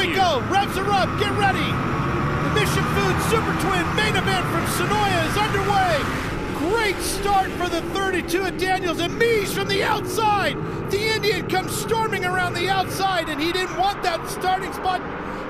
we go. Revs are up. Get ready. The Mission SuperTwins main event from Senoia is underway. Great start for the 32 at Daniels, and Mies from the outside. The Indian comes storming around the outside, and he didn't want that starting spot,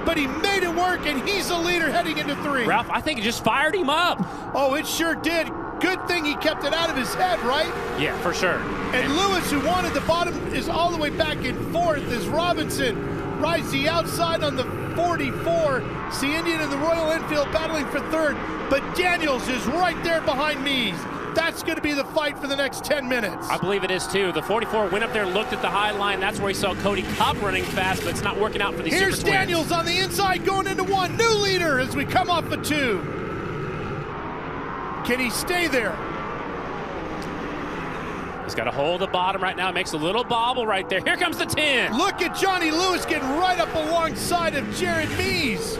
but he made it work, and he's the leader heading into 3. Ralph, I think it just fired him up. Oh, it sure did. Good thing he kept it out of his head, right? Yeah, for sure. And Lewis, who wanted the bottom, is all the way back in 4th as Robinson rides the outside on the 44. It's the Indian and the Royal Enfield battling for 3rd, but Daniels is right there behind Mies. That's going to be the fight for the next 10 minutes. I believe it is too. The 44 went up there, looked at the high line. That's where he saw Cody Cobb running fast, but it's not working out for the Here's Super Daniels Twins. on the inside going into 1. New leader as we come off the 2. Can he stay there? He's got to hold the bottom right now. Makes a little bobble right there. Here comes the 10. Look at Johnny Lewis getting right up alongside of Jaren Mets.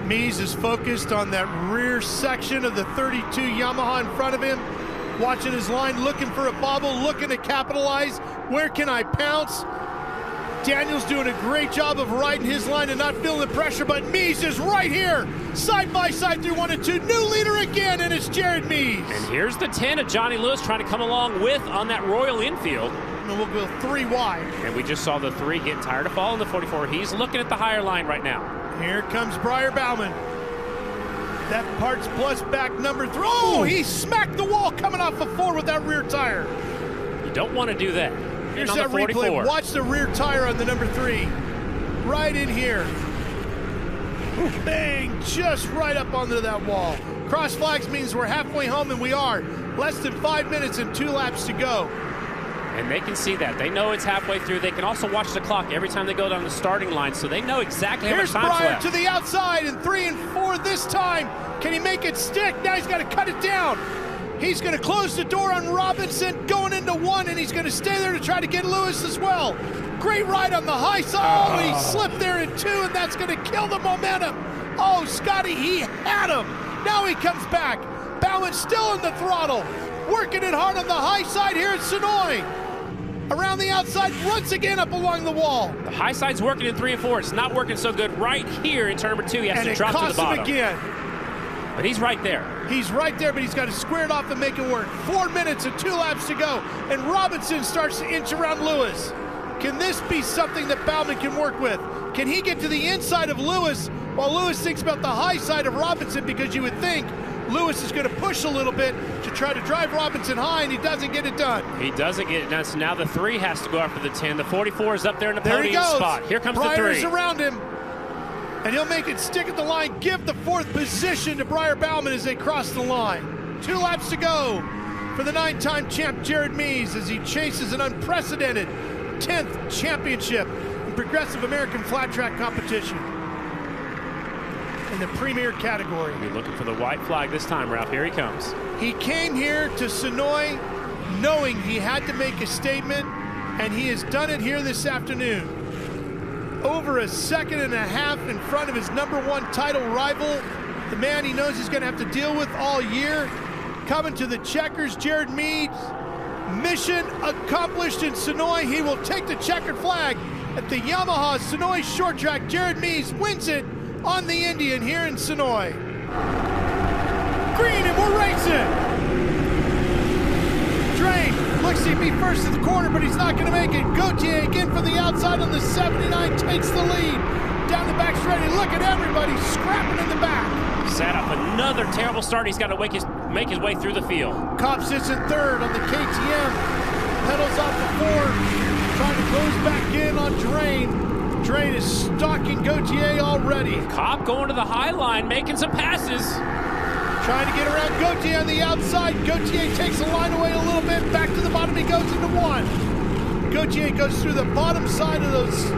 Mies is focused on that rear section of the 32 Yamaha in front of him, watching his line, looking for a bobble, looking to capitalize. Where can I pounce? Daniel's doing a great job of riding his line and not feeling the pressure, but Mies is right here, side by side through 1 and 2. New leader again, and it's Jaren Mets. And here's the 10 of Johnny Lewis trying to come along with on that Royal Enfield. And we'll go 3 wide. And we just saw the 3 getting tired of following the 44. He's looking at the higher line right now. Here comes Briar Bauman. That Parts Plus back number 3. Oh, he smacked the wall coming off the 4 with that rear tire. You don't want to do that. Here's that replay. Watch the rear tire on the number 3. Right in here. Bang, just right up onto that wall. Cross flags means we're halfway home, and we are. Less than 5 minutes and 2 laps to go. And they can see that. They know it's halfway through. They can also watch the clock every time they go down the starting line, so they know exactly how much time's left. Here's Briar to the outside, and 3 and 4 this time. Can he make it stick? Now he's got to cut it down. He's going to close the door on Robinson going into 1, and he's going to stay there to try to get Lewis as well. Great ride on the high side. Oh, he slipped there in 2, and that's going to kill the momentum. Oh, Scotty, he had him. Now he comes back. Bauman still in the throttle. Working it hard on the high side here at Senoia. Around the outside, once again up along the wall. The high side's working in 3 and 4. It's not working so good right here in turn number 2. He has to drop to the bottom. And it costs him again. But he's right there. He's right there, but he's got to square it off and make it work. 4 minutes and 2 laps to go, and Robinson starts to inch around Lewis. Can this be something that Bauman can work with? Can he get to the inside of Lewis while Lewis thinks about the high side of Robinson? Because you would think Lewis is going to push a little bit to try to drive Robinson high, and he doesn't get it done. He doesn't get it done, so now the 3 has to go after the 10. The 44 is up there in the podium spot. Here comes the 3. Briar's around him, and he'll make it stick at the line, give the 4th position to Briar Bauman as they cross the line. 2 laps to go for the 9-time champ Jaren Mets as he chases an unprecedented 10th championship in Progressive American Flat Track competition in the premier category. We're looking for the white flag this time, Ralph. Here he comes. He came here to Senoia knowing he had to make a statement, and he has done it here this afternoon. Over a 1.5 seconds in front of his #1 title rival, the man he knows he's going to have to deal with all year. Coming to the checkers, Jaren Mets. Mission accomplished in Senoia. He will take the checkered flag at the Yamaha Senoia Short Track. Jaren Mets wins it on the Indian here in Senoia. Green, and we're racing. Drain looks to be first at the corner, but he's not going to make it. Gauthier again from the outside on the 79 takes the lead. Down the back straight, and look at everybody scrapping in the back. Set up another terrible start. He's got to make his way through the field. Cobb sits in 3rd on the KTM. Pedals off the 4, trying to close back in on Drain. Drain is stalking Gauthier already. Cobb going to the high line, making some passes. Trying to get around Gauthier on the outside. Gauthier takes the line away a little bit. Back to the bottom, he goes into 1. Gauthier goes through the bottom side of those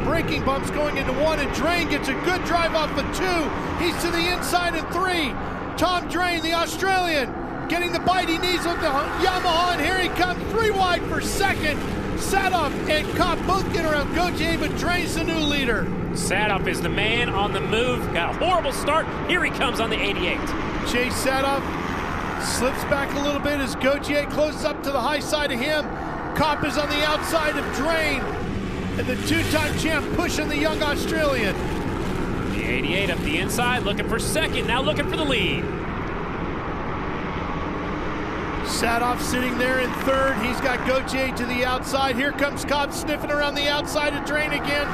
braking bumps going into 1, and Drain gets a good drive off of 2. He's to the inside in 3. Tom Drain, the Australian, getting the bite he needs with the Yamaha, and here he comes, 3 wide for 2nd. Sadov and Kopp both get around Gauthier, but Drain's the new leader. Sadov is the man on the move. Got a horrible start. Here he comes on the 88. Chase Sadov slips back a little bit as Gauthier closes up to the high side of him. Kopp is on the outside of Drain, and the two-time champ pushing the young Australian. The 88 up the inside, looking for second, now looking for the lead. Sadoff sitting there in third. He's got Gauthier to the outside. Here comes Kopp sniffing around the outside of Drain again.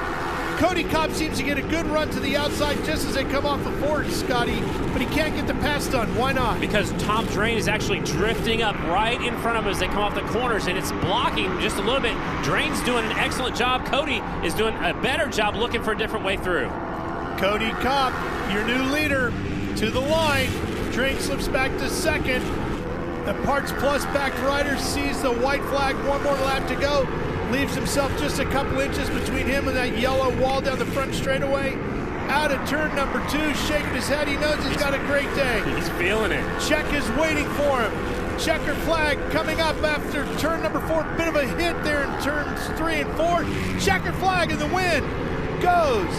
Cody Kopp seems to get a good run to the outside just as they come off the fourth, Scotty, but he can't get the pass done. Why not? Because Tom Drain is actually drifting up right in front of him as they come off the corners, and it's blocking just a little bit. Drain's doing an excellent job. Cody is doing a better job looking for a different way through. Cody Kopp, your new leader, to the line. Drain slips back to second. The Parts Plus backed rider sees the white flag, one more lap to go. Leaves himself just a couple inches between him and that yellow wall down the front straightaway. Out of turn number 2, shaking his head. He knows he's got a great day. He's feeling it. Check is waiting for him. Checker flag coming up after turn number 4. Bit of a hit there in turns 3 and 4. Checker flag, and the win goes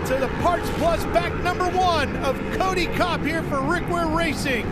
to the Parts Plus back number 1 of Cody Kopp here for Rickware Racing.